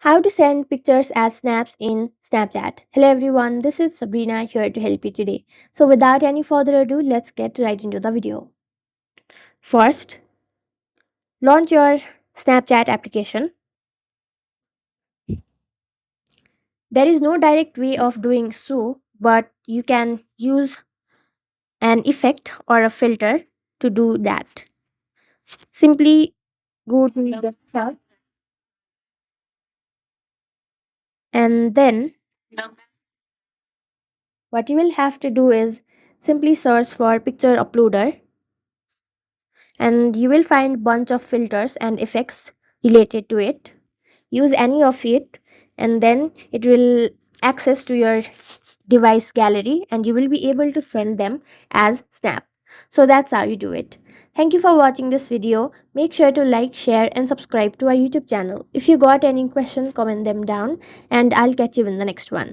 How to send pictures as snaps in Snapchat. Hello everyone, this is Sabrina here to help you today. So without any further ado, let's get right into the video. First, launch your Snapchat application. There is no direct way of doing so, but you can use an effect or a filter to do that. Simply go to the start and then what you will have to do is simply search for picture uploader and you will find bunch of filters and effects related to it. Use any of it and then it will access to your device gallery and you will be able to send them as snap. So that's how you do it. Thank you for watching this video. Make sure to like, share and subscribe to our YouTube channel. If you got any questions, comment them down and I'll catch you in the next one.